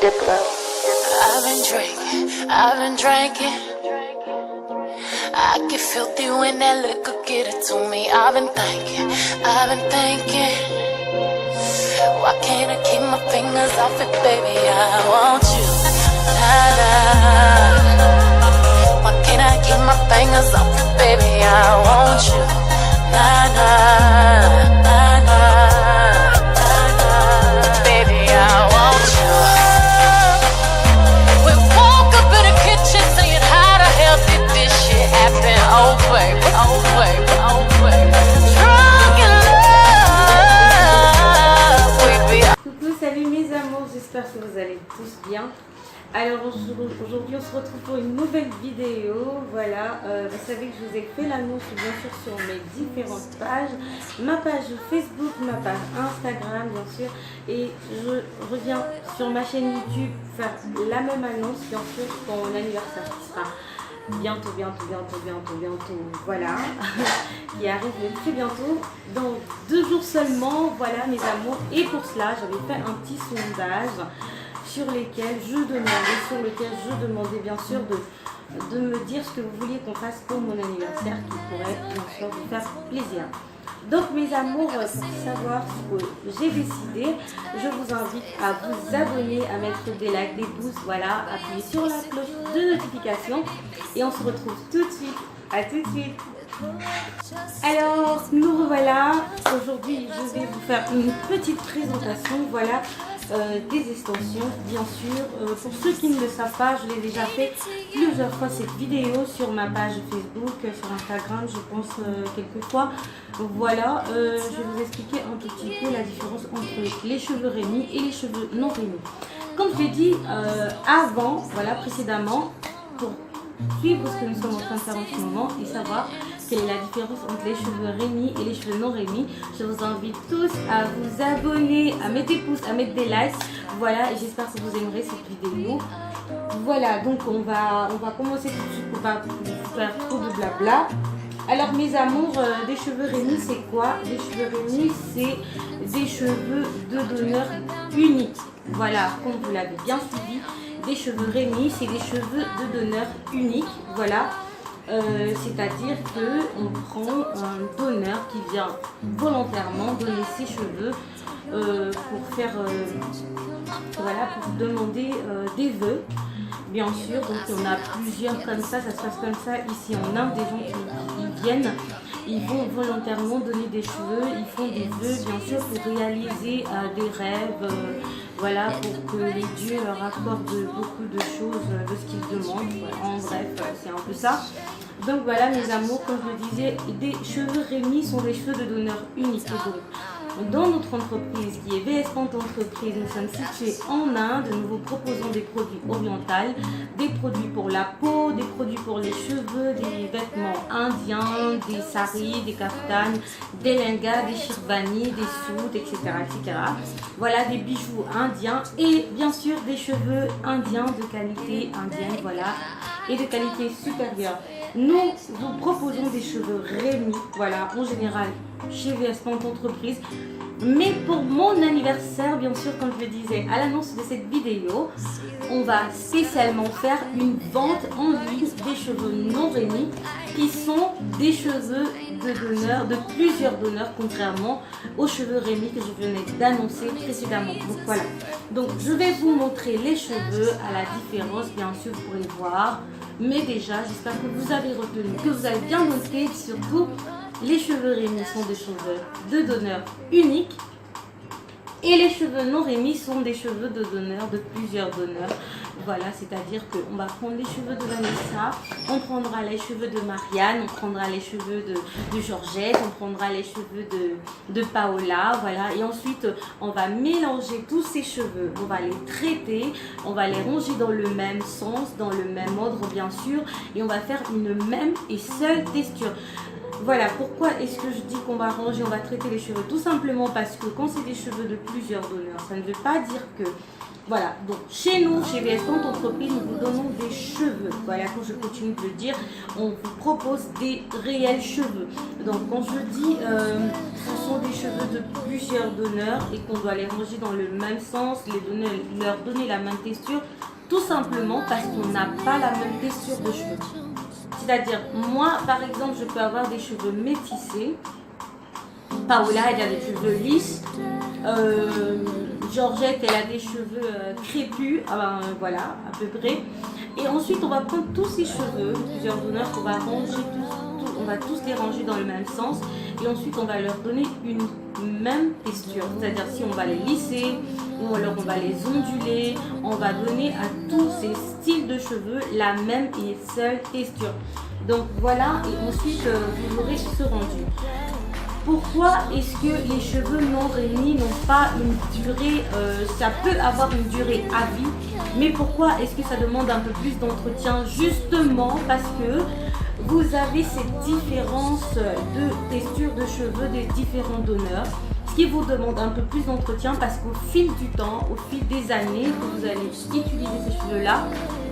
I've been drinking, I've been drinking. I get filthy when that liquor get it to me. I've been thinking, why can't I keep my fingers off it, baby? I want you, nah. Why can't I keep my fingers off it, baby? I want you, nah. Baby, I want you. We woke up in the kitchen saying, how the hell did this shit happen? Oh baby, oh baby, oh baby. Drunk in love, we be. Coucou, salut mes amours, j'espère que vous allez tous bien. Alors aujourd'hui on se retrouve pour une nouvelle vidéo. Voilà, vous savez que je vous ai fait l'annonce bien sûr sur mes différentes pages. Ma page Facebook, ma page Instagram bien sûr. Et je reviens sur ma chaîne YouTube faire la même annonce bien sûr pour mon anniversaire qui sera bientôt, voilà, qui arrive très bientôt, dans 2 jours seulement, voilà mes amours. Et pour cela, j'avais fait un petit sondage sur lequel je demandais bien sûr de me dire ce que vous vouliez qu'on fasse pour mon anniversaire qui pourrait bien sûr vous faire plaisir. Donc mes amours, pour savoir ce que j'ai décidé, je vous invite à vous abonner, à mettre des likes, des pouces, voilà, appuyez sur la cloche de notification et on se retrouve tout de suite. À tout de suite. Alors nous revoilà, aujourd'hui je vais vous faire une petite présentation, voilà, des extensions bien sûr. Pour ceux qui ne le savent pas, je l'ai déjà fait plusieurs fois cette vidéo sur ma page Facebook, sur Instagram je pense quelques fois. Donc voilà, je vais vous expliquer un tout petit peu la différence entre les cheveux Rémi et les cheveux non Rémi. Comme je l'ai dit avant, voilà, précédemment, pour suivre ce que nous sommes en train de faire en ce moment et savoir quelle est la différence entre les cheveux Rémi et les cheveux non Rémi, je vous invite tous à vous abonner, à mettre des pouces, à mettre des likes. Voilà, et j'espère que vous aimerez cette vidéo. Voilà, donc on va commencer tout de suite pour pas vous faire trop de blabla. Alors mes amours, des cheveux Rémi c'est quoi? Des cheveux Rémi c'est des cheveux de donneur unique. Voilà, comme vous l'avez bien suivi, des cheveux Rémi c'est des cheveux de donneur unique. Voilà, c'est-à-dire que on prend un donneur qui vient volontairement donner ses cheveux pour faire, voilà, pour demander des vœux. Bien sûr, donc on a plusieurs comme ça se passe comme ça ici en Inde, des gens qui viennent, ils vont volontairement donner des cheveux, ils font des vœux bien sûr pour réaliser des rêves, voilà, pour que les dieux leur accordent beaucoup de choses de ce qu'ils demandent. Voilà, en bref, c'est un peu ça. Donc voilà mes amours, comme je le disais, des cheveux Rémi sont des cheveux de donneur unique. Donc, dans notre entreprise qui est VS Pente Entreprise, nous sommes situés en Inde. Nous vous proposons des produits orientaux, des produits pour la peau, des produits pour les cheveux, des vêtements indiens, des saris, des kaftanes, des lengas, des shirvanis, des soutes, etc., etc. Voilà, des bijoux indiens et bien sûr des cheveux indiens de qualité indienne, voilà, et de qualité supérieure. Nous vous proposons des cheveux Rémi, voilà, en général chez VS Pente Entreprise. Mais pour mon anniversaire, bien sûr, comme je le disais à l'annonce de cette vidéo, on va spécialement faire une vente en ligne des cheveux non Rémi qui sont des cheveux de donneurs, de plusieurs donneurs, contrairement aux cheveux Rémi que je venais d'annoncer précédemment. Donc voilà, donc je vais vous montrer les cheveux à la différence, bien sûr vous pourrez voir. Mais déjà, j'espère que vous avez retenu, que vous avez bien noté. Surtout, les cheveux Rémi sont des cheveux de donneur unique. Et les cheveux non Rémi sont des cheveux de donneur, de plusieurs donneurs. Voilà, c'est-à-dire qu'on va prendre les cheveux de Vanessa, on prendra les cheveux de Marianne, on prendra les cheveux de Georgette, on prendra les cheveux de Paola, voilà. Et ensuite, on va mélanger tous ces cheveux, on va les traiter, on va les ranger dans le même sens, dans le même ordre bien sûr, et on va faire une même et seule texture. Voilà, pourquoi est-ce que je dis qu'on va ranger, on va traiter les cheveux? Tout simplement parce que quand c'est des cheveux de plusieurs donneurs, ça ne veut pas dire que... Voilà, donc chez nous, chez VS Pente Entreprise, nous vous donnons des cheveux. Voilà, quand je continue de le dire, on vous propose des réels cheveux. Donc quand je dis ce sont des cheveux de plusieurs donneurs et qu'on doit les ranger dans le même sens, leur donner la même texture, tout simplement parce qu'on n'a pas la même texture de cheveux. C'est-à-dire, moi, par exemple, je peux avoir des cheveux métissés. Paola, elle a des cheveux lisses. Georgette, elle a des cheveux crépus. Voilà, à peu près. Et ensuite, on va prendre tous ces cheveux, plusieurs donneurs, qu'on va ranger on va tous les ranger dans le même sens. Et ensuite, on va leur donner une même texture. C'est-à-dire, si on va les lisser, ou alors on va les onduler, on va donner à tous ces styles de cheveux la même et seule texture. Donc voilà, et ensuite, vous aurez ce rendu. Pourquoi est-ce que les cheveux non réunis n'ont pas une durée, ça peut avoir une durée à vie, mais pourquoi est-ce que ça demande un peu plus d'entretien? Justement parce que vous avez cette différence de texture de cheveux des différents donneurs, ce qui vous demande un peu plus d'entretien parce qu'au fil du temps, au fil des années que vous allez utiliser ces cheveux-là,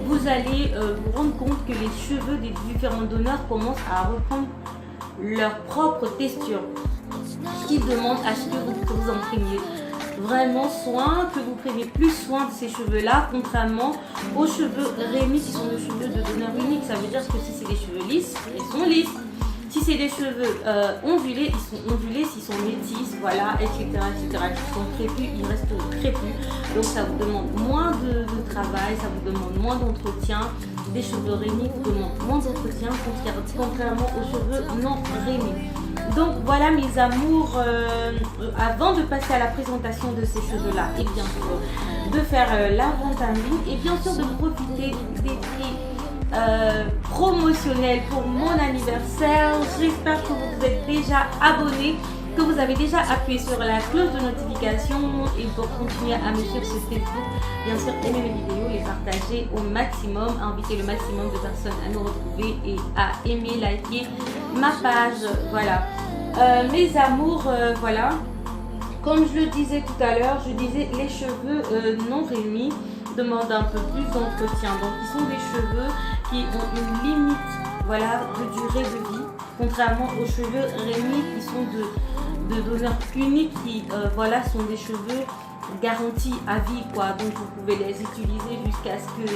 vous allez vous rendre compte que les cheveux des différents donneurs commencent à reprendre leur propre texture, ce qui demande à ce que vous en preniez vraiment soin, que vous preniez plus soin de ces cheveux-là, contrairement aux cheveux réunis qui sont des cheveux de donneur unique. Ça veut dire que si c'est des cheveux lisses, ils sont lisses. Si c'est des cheveux ondulés, ils sont ondulés. S'ils sont métis, voilà, etc., etc. S'ils sont crépus, ils restent crépus. Donc ça vous demande moins de travail, ça vous demande moins d'entretien. Des cheveux réunis vous demandent moins d'entretien, contrairement aux cheveux non réunis. Donc voilà mes amours, avant de passer à la présentation de ces cheveux-là, et bien sûr de faire la vente en ligne, et bien sûr de profiter des prix promotionnels pour mon anniversaire. J'espère que vous vous êtes déjà abonnés, que vous avez déjà appuyé sur la cloche de notification, et pour continuer à me suivre sur Facebook, bien sûr aimer mes vidéos, les partager au maximum, inviter le maximum de personnes à nous retrouver et à aimer, liker ma page. Voilà. Mes amours, voilà, comme je le disais tout à l'heure, je disais les cheveux non réunis demandent un peu plus d'entretien. Donc ils sont des cheveux qui ont une limite, voilà, de durée de vie, contrairement aux cheveux réunis qui sont de donneurs uniques, qui voilà, sont des cheveux garantis à vie, quoi. Donc vous pouvez les utiliser jusqu'à ce que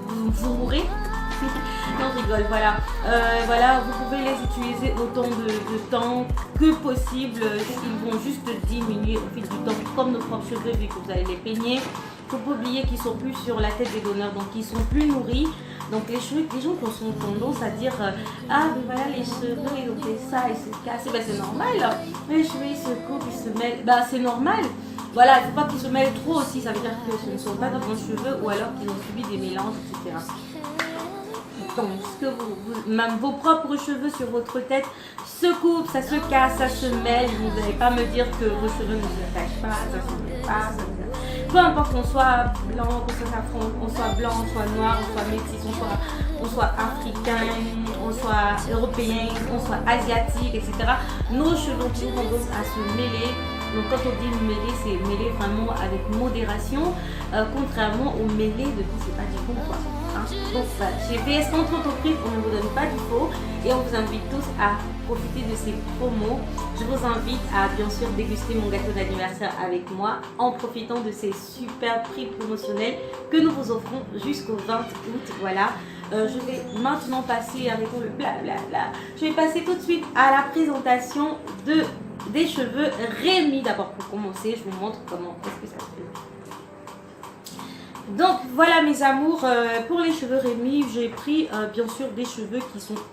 vous mourrez. Non, je rigole, voilà. Voilà, vous pouvez les utiliser autant de temps que possible. Ils vont juste diminuer au fil du temps, comme nos propres cheveux, vu que vous allez les peigner. Il ne faut pas oublier qu'ils sont plus sur la tête des donneurs, donc ils sont plus nourris. Donc les cheveux, les gens qui ont tendance à dire ah mais voilà, les cheveux ils ont fait ça, ils se cassent, ben, c'est normal. Les cheveux ils se coupent, ils se mêlent, ben, c'est normal. Voilà, il ne faut pas qu'ils se mêlent trop aussi, ça veut dire que ce ne sont pas de bons cheveux ou alors qu'ils ont subi des mélanges, etc. Donc, même vos propres cheveux sur votre tête se coupent, ça se casse, ça se mêle. Vous n'allez pas me dire que vos cheveux ne se cachent pas, ça se mêle pas. Peu importe qu'on soit blanc, qu'on soit blanc, on soit noir, on soit métis, on soit africain, on soit européen, on soit asiatique, etc. Nos cheveux ont tendance à se mêler. Donc quand on dit mêler, c'est mêler vraiment avec modération, contrairement au mêlé de qui c'est pas du bon quoi. Hein. Donc voilà, chez VS Entreprise, on ne vous donne pas du faux et on vous invite tous à profiter de ces promos. Je vous invite à bien sûr déguster mon gâteau d'anniversaire avec moi en profitant de ces super prix promotionnels que nous vous offrons jusqu'au 20 août. Voilà. Je vais maintenant passer avec le blablabla. Je vais passer tout de suite à la présentation des cheveux Rémi. D'abord pour commencer, je vous montre comment est-ce que ça se fait. Donc voilà mes amours, pour les cheveux Rémi, j'ai pris bien sûr des cheveux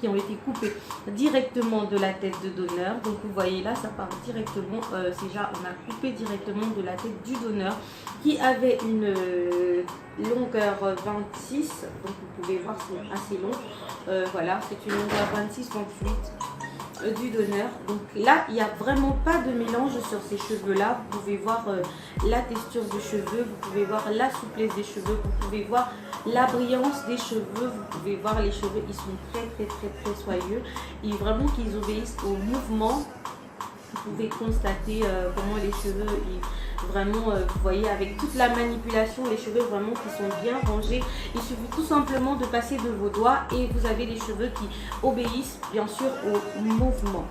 qui ont été coupés directement de la tête de donneur. Donc vous voyez là, ça part directement, déjà on a coupé directement de la tête du donneur qui avait une longueur 26. Donc vous pouvez voir c'est assez long, voilà, c'est une longueur 26-28 du donneur. Donc là il n'y a vraiment pas de mélange sur ces cheveux là. Vous pouvez voir la texture des cheveux, vous pouvez voir la souplesse des cheveux, vous pouvez voir la brillance des cheveux, vous pouvez voir les cheveux, ils sont très soyeux et vraiment qu'ils obéissent au mouvement. Vous pouvez constater comment les cheveux vraiment, vous voyez, avec toute la manipulation, les cheveux vraiment qui sont bien rangés. Il suffit tout simplement de passer de vos doigts et vous avez des cheveux qui obéissent bien sûr au mouvement.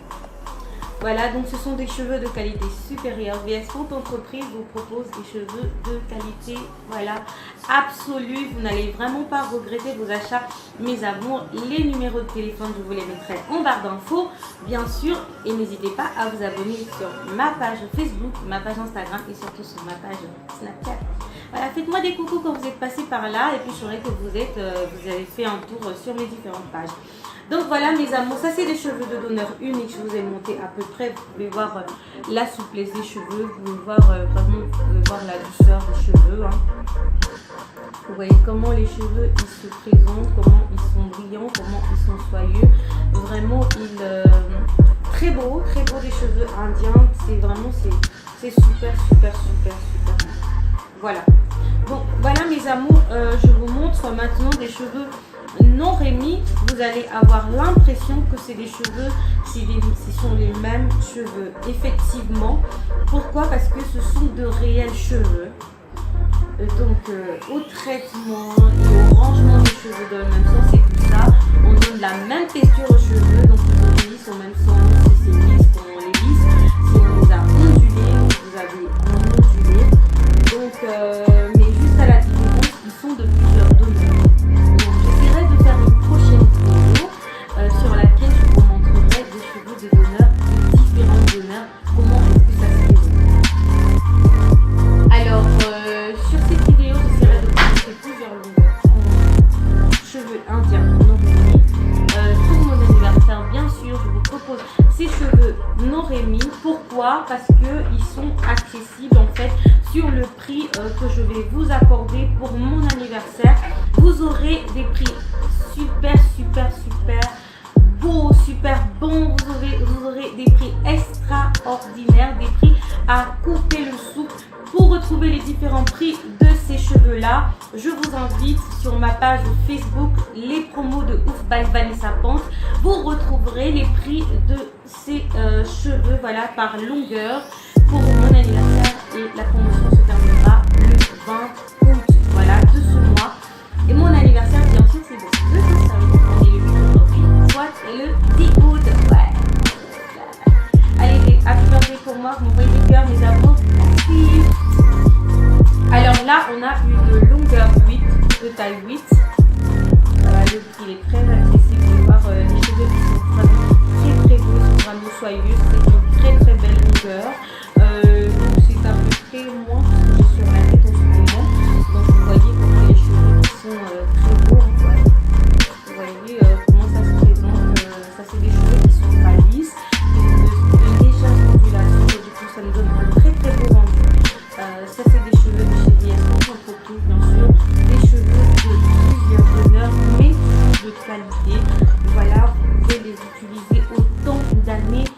Voilà, donc ce sont des cheveux de qualité supérieure. VS Font Entreprise vous propose des cheveux de qualité, voilà, absolue. Vous n'allez vraiment pas regretter vos achats, mes amours. Les numéros de téléphone, je vous les mettrai en barre d'infos, bien sûr. Et n'hésitez pas à vous abonner sur ma page Facebook, ma page Instagram et surtout sur ma page Snapchat. Voilà, faites-moi des coucous quand vous êtes passé par là et puis je saurai que vous avez fait un tour sur mes différentes pages. Donc voilà mes amours, ça c'est des cheveux de donneur unique, je vous ai monté à peu près, vous pouvez voir la souplesse des cheveux, vous pouvez voir vraiment, vous pouvez voir la douceur des cheveux. Hein. Vous voyez comment les cheveux ils se présentent, comment ils sont brillants, comment ils sont soyeux. Vraiment, très beau des cheveux indiens, c'est vraiment, c'est super. Voilà. Donc voilà mes amours, je vous montre maintenant des cheveux non remis. Vous allez avoir l'impression que c'est des cheveux, ce sont les mêmes cheveux. Effectivement. Pourquoi? Parce que ce sont de réels cheveux. Donc au traitement et au rangement des cheveux dans le même sens et tout ça, on donne la même texture aux cheveux. Donc ils lissent au même sens, si c'est lisse, comme on les lisse, si on les a ondulés, vous avez ondulé. Donc mais juste à la différence, ils sont de plusieurs donneurs. Donc j'essaierai de faire une prochaine vidéo sur laquelle je vous montrerai des cheveux de donneurs, de différents donneurs, comment est-ce que ça se présente. Alors sur cette vidéo, j'essaierai de vous montrer plusieurs longueurs en cheveux indiens non remis. Pour mon anniversaire, bien sûr, je vous propose ces cheveux non remis. Pourquoi? Parce qu'ils sont accessibles en fait sur le prix que je vais vous accorder pour mon anniversaire. Vous aurez des prix super beaux, super bons. Vous aurez des prix extraordinaires, des prix à couper le souffle. Pour retrouver les différents prix de ces cheveux-là, je vous invite sur ma page Facebook, les promos de Ouf by Vanessa Pente. Vous retrouverez les prix de ces cheveux, voilà, par longueur pour mon anniversaire. Et la promotion se terminera le 20 août, voilà, de ce mois. Et mon anniversaire, bien sûr, c'est le 5 août. On est le 8 aujourd'hui, soit le 10 août. Ouais. Allez, happy birthday pour moi, vous m'envoyez des cœurs, mes amours. Merci. Alors là, on a une longueur 8, de taille 8. Voilà, le prix est très accessible. Vous pouvez voir les cheveux qui sont vraiment très beaux, ils sont vraiment soyeux. C'est une très belle longueur. Donc c'est à peu près moins que j'ai sur la tête en ce moment. Donc vous voyez comment les cheveux sont très beaux. Ouais. Vous voyez comment ça se présente. Ça c'est des cheveux qui sont pas lisses, de légère ondulation. Du coup ça nous donne un très beau rendu. Ça c'est des cheveux de chez VS Font Entreprise, bien sûr. Des cheveux de plusieurs donneurs, mais de qualité. Voilà, vous pouvez les utiliser autant d'années.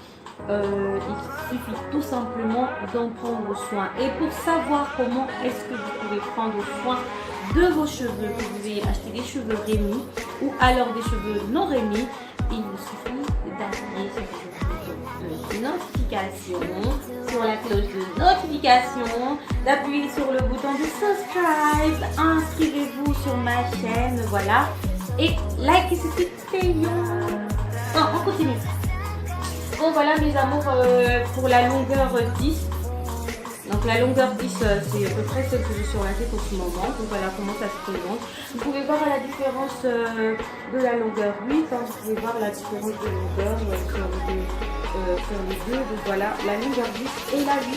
Il suffit tout simplement d'en prendre soin. Et pour savoir comment est-ce que vous pouvez prendre soin de vos cheveux, que vous ayez acheté des cheveux remis ou alors des cheveux non remis, il vous suffit d'appuyer sur le bouton de notification, sur la cloche de notification, d'appuyer sur le bouton de subscribe, inscrivez-vous sur ma chaîne, voilà, et likez ce petit vidéo. Non, on continue. Bon voilà mes amours, pour la longueur 10. Donc la longueur 10 c'est à peu près celle que j'ai sur la tête en ce moment. Donc voilà comment ça se présente. Vous pouvez voir la différence de la longueur 8. Hein. Vous pouvez voir la différence de longueur sur les deux. Donc voilà la longueur 10 et la 8.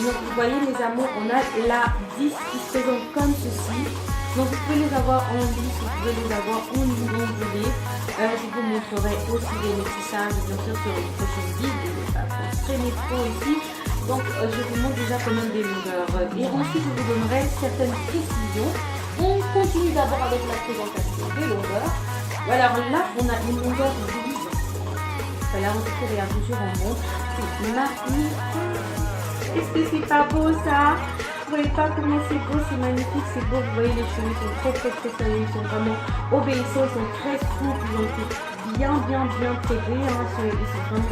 Donc vous voyez mes amours, on a la 10 qui se présente comme ceci. Donc vous pouvez les avoir en lisse, vous pouvez les avoir en ondulé. Je vous montrerai aussi des métissages bien sûr sur une prochaine vidéo. Ça va traîner trop ici. Donc je vous montre déjà quand même des longueurs. Et ensuite je vous donnerai certaines précisions. On continue d'abord avec la présentation des longueurs. Voilà, là on a une longueur de 12. Voilà, on se trouve à toujours en monde. C'est magnifique. Est-ce que c'est pas beau ça? Vous voyez pas comment c'est beau, c'est magnifique, c'est beau. Vous voyez les cheveux sont très soyeux, ils sont vraiment obéissants, ils sont très souples, ils ont été bien traités. Hein. Ils sont vraiment,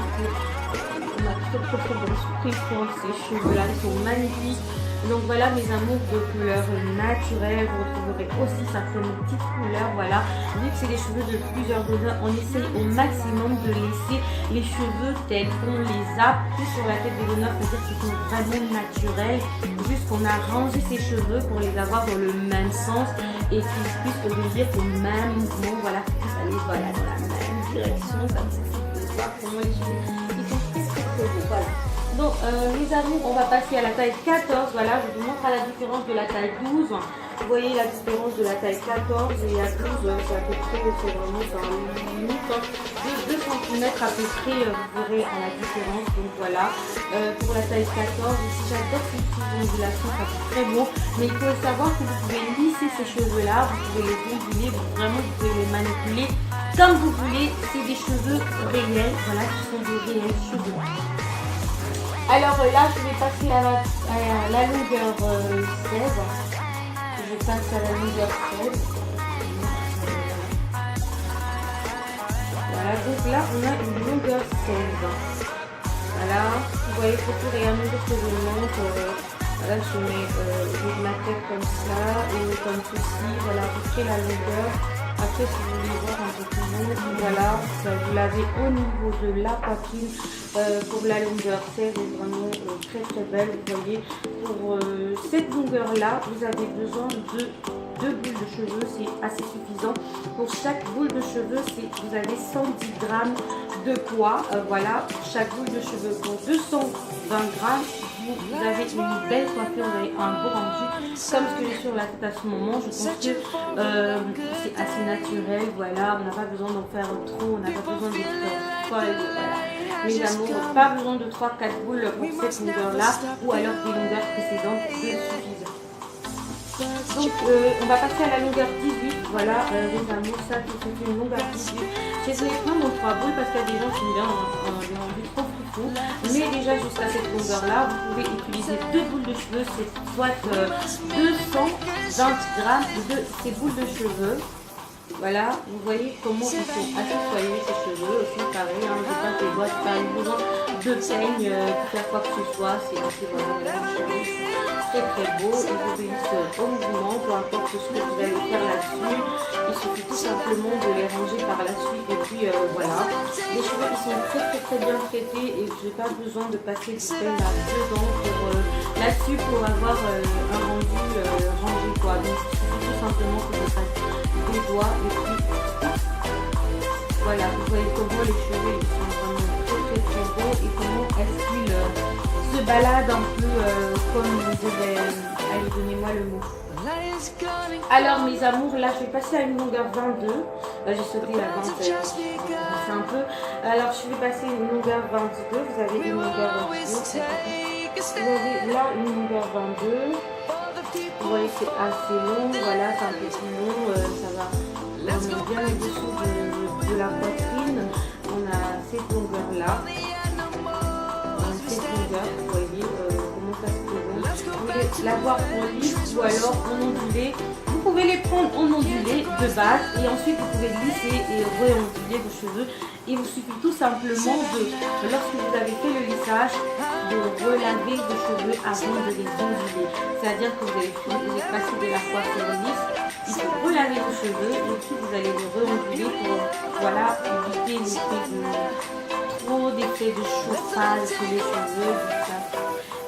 on a trop de surprise pour ces cheveux là, ils sont magnifiques. Donc voilà mes amours de couleurs naturelles, vous retrouverez aussi certaines petites couleurs, voilà. Vu que c'est des cheveux de plusieurs odeurs, on essaye au maximum de laisser les cheveux tels qu'on les a pris sur la tête des donneurs, c'est-à-dire qu'ils sont vraiment naturels, juste qu'on a rangé ses cheveux pour les avoir dans le même sens et qu'ils puissent rebondir au même mouvement, voilà, qu'ils puissent aller voilà, dans la même direction, comme ça, c'est voir comment les cheveux, ils sont très beaux, voilà. Donc les amours, on va passer à la taille 14, voilà, je vous montre à la différence de la taille 12. Vous voyez la différence de la taille 14 et à 12, c'est à peu près, c'est vraiment dans la limite, de 2 cm à peu près, vous verrez à la différence. Donc voilà, pour la taille 14, ici j'adore ces petites ondulations, ça fait très beau. Mais il faut savoir que vous pouvez lisser ces cheveux-là, vous pouvez les onduler, vraiment vous pouvez les manipuler comme vous voulez. C'est des cheveux réels, voilà, qui sont des réels cheveux. Alors là, je vais passer à la longueur 16. Je passe à la longueur 16. Voilà, donc là, on a une longueur 16. Voilà, vous voyez, pour tout et à mesure que je monte, voilà, je mets ma tête comme ça et comme ceci. Voilà, à peu près la longueur. Après, si vous voulez voir un peu plus long, voilà, vous l'avez au niveau de la poitrine. Pour la longueur 16, est vraiment très belle. Vous voyez, pour cette longueur-là, vous avez besoin de 2 boules de cheveux, c'est assez suffisant. Pour chaque boule de cheveux, vous avez 110 grammes de poids. Voilà, pour chaque boule de cheveux. Pour 220 grammes, vous avez une belle coiffure, vous avez un beau rendu. Comme ce que j'ai sur la tête à ce moment, je pense que c'est assez naturel. Voilà, on n'a pas besoin d'en faire trop, on n'a pas besoin de faire folle. Voilà. Mes amours, pas besoin de 3-4 boules pour cette longueur-là, ou alors des longueurs précédentes suffisent. Donc on va passer à la longueur 18, voilà, les amours, ça c'est une longueur 18. J'ai sélectionné dans 3 boules parce qu'il y a des gens qui me donnent des rendus trop foufou. Mais déjà jusqu'à cette longueur-là, vous pouvez utiliser 2 boules de cheveux, c'est soit 220 grammes de ces boules de cheveux. Voilà, vous voyez comment ils sont assez soignés ces cheveux, aussi pareil, hein, j'ai pas fait boîte, pas besoin de peigne pour faire quoi que ce soit, c'est vraiment très beau, ils obéissent au mouvement, peu importe ce que vous allez faire là-dessus, il suffit tout simplement de les ranger par la suite et puis voilà. Les cheveux ils sont très bien traités et je n'ai pas besoin de passer du peigne là-dedans là-dessus pour avoir un rendu rangé quoi, donc il suffit tout simplement que je fasse des doigts et puis voilà, vous voyez comment les cheveux ils sont vraiment très beaux et comment est-ce qu'ils se baladent un peu comme je vais, allez donnez-moi le mot. Alors mes amours, là je vais passer à une longueur 22, j'ai sauté la 20, c'est un peu, alors je vais passer à une longueur 22, vous avez une longueur 22, vous avez là une longueur 22. Vous voyez c'est assez long, voilà, c'est un peu plus long, ça va vraiment bien au-dessous de la poitrine. On a cette longueur-là, cette longueur, vous voyez comment ça se présente. Vous pouvez l'avoir en lisse ou alors en ondulé. Vous pouvez les prendre en ondulé de base et ensuite vous pouvez lisser et re-onduler vos cheveux. Il vous suffit tout simplement lorsque vous avez fait le lissage, de relaver vos cheveux avant de les onduler. C'est-à-dire que vous allez passer de la coiffure lisse, il faut relaver vos cheveux et puis vous allez les re-onduler pour voilà, éviter l'effet trop d'effet de chauffage sur les cheveux.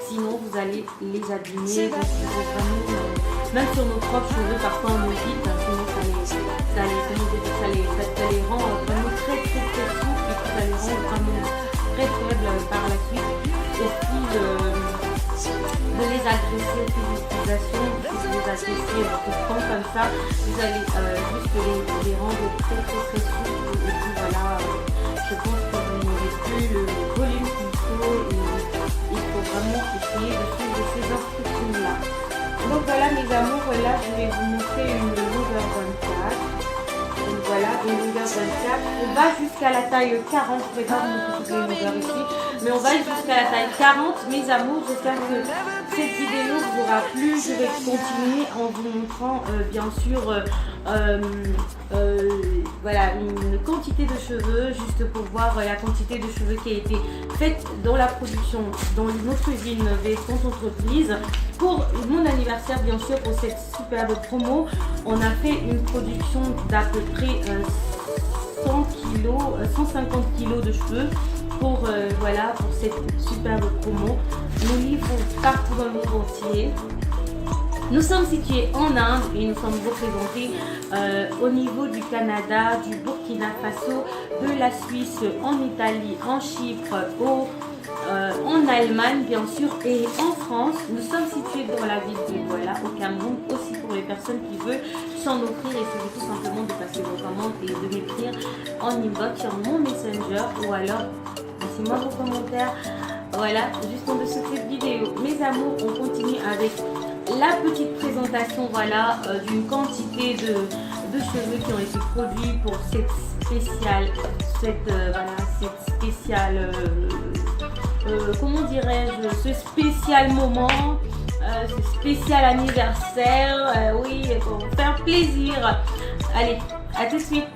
Sinon vous allez les abîmer, vos cheveux vraiment, même sur nos propres cheveux, parfois on évite, sinon ça les rend vraiment très souples et puis ça les rend vraiment très faibles par la suite. Au fil de les agresser, au fil de l'utilisation, de les agresser tout le temps comme ça, vous allez juste les rendre très souples et puis voilà, je pense que vous n'aurez plus le volume qu'il faut et il faut vraiment essayer de suivre ces instructions-là. Donc voilà mes amours, là je vais vous montrer une longueur 24. Donc voilà, une longueur 24. On va jusqu'à la taille 40. Je ne vais pas vous montrer toutes les longueurs ici, mais on va jusqu'à la taille 40. Mes amours, j'espère que cette vidéo vous aura plu, je vais continuer en vous montrant bien sûr voilà, une quantité de cheveux, juste pour voir la quantité de cheveux qui a été faite dans la production, dans notre usine Veston Entreprise. Pour mon anniversaire, bien sûr, pour cette superbe promo, on a fait une production d'à peu près 100 kilos, 150 kilos de cheveux pour, voilà, pour cette superbe promo. Nous livrons partout dans le monde entier. Nous sommes situés en Inde et nous sommes représentés au niveau du Canada, du Burkina Faso, de la Suisse, en Italie, en Chypre, en Allemagne bien sûr et en France. Nous sommes situés dans la ville de Douala, au Cameroun, aussi pour les personnes qui veulent s'en offrir. Il suffit tout simplement de passer vos commandes et de m'écrire en inbox sur mon Messenger ou alors laissez-moi vos commentaires. Voilà, juste en dessous de cette vidéo. Mes amours, on continue avec la petite présentation, voilà, d'une quantité de cheveux qui ont été produits pour cette spéciale, comment dirais-je, ce spécial moment, ce spécial anniversaire, oui, pour vous faire plaisir. Allez, à tout de suite.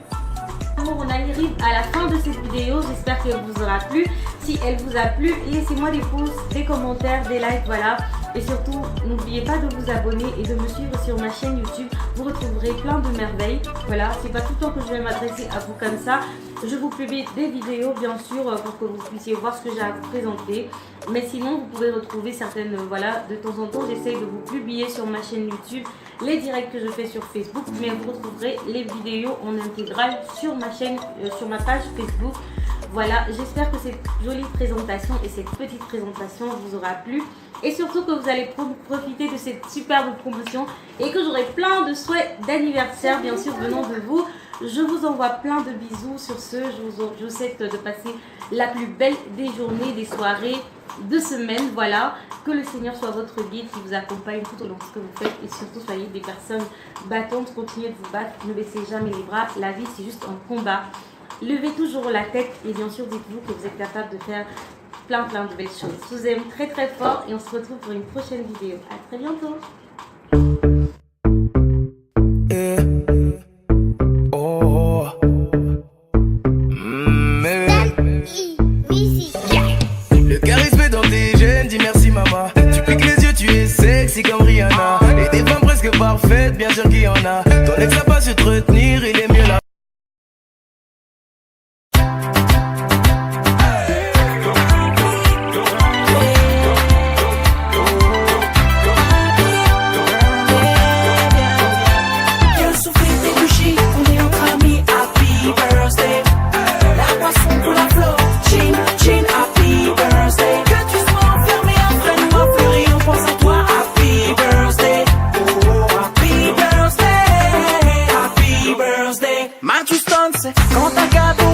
On arrive à la fin de cette vidéo, j'espère qu'elle vous aura plu. Si elle vous a plu, laissez-moi des pouces, des commentaires, des likes, voilà. Et surtout, n'oubliez pas de vous abonner et de me suivre sur ma chaîne YouTube. Vous retrouverez plein de merveilles. Voilà, c'est pas tout le temps que je vais m'adresser à vous comme ça. Je vous publie des vidéos, bien sûr, pour que vous puissiez voir ce que j'ai à vous présenter. Mais sinon, vous pouvez retrouver certaines, voilà, de temps en temps, j'essaye de vous publier sur ma chaîne YouTube les directs que je fais sur Facebook. Mais vous retrouverez les vidéos en intégrale sur ma chaîne, sur ma page Facebook. Voilà, j'espère que cette jolie présentation et cette petite présentation vous aura plu. Et surtout que vous allez profiter de cette superbe promotion et que j'aurai plein de souhaits d'anniversaire, bien sûr, venant de vous. Je vous envoie plein de bisous. Sur ce, je vous souhaite de passer la plus belle des journées, des soirées, de semaines. Voilà, que le Seigneur soit votre guide, qui vous accompagne tout au long de ce que vous faites. Et surtout, soyez des personnes battantes. Continuez de vous battre, ne baissez jamais les bras. La vie, c'est juste un combat. Levez toujours la tête et bien sûr, dites-vous que vous êtes capable de faire plein de belles choses. Je vous aime très très fort et on se retrouve pour une prochaine vidéo. À très bientôt. Le charisme est dans tes gènes, dis merci maman. Tu piques les yeux, tu es sexy comme Rihanna. Et des femmes presque parfaites, bien sûr qu'il y en a. Ton ex n'a pas su te retenir, il est mieux là. Ma tu stanze, quand t'as gâteau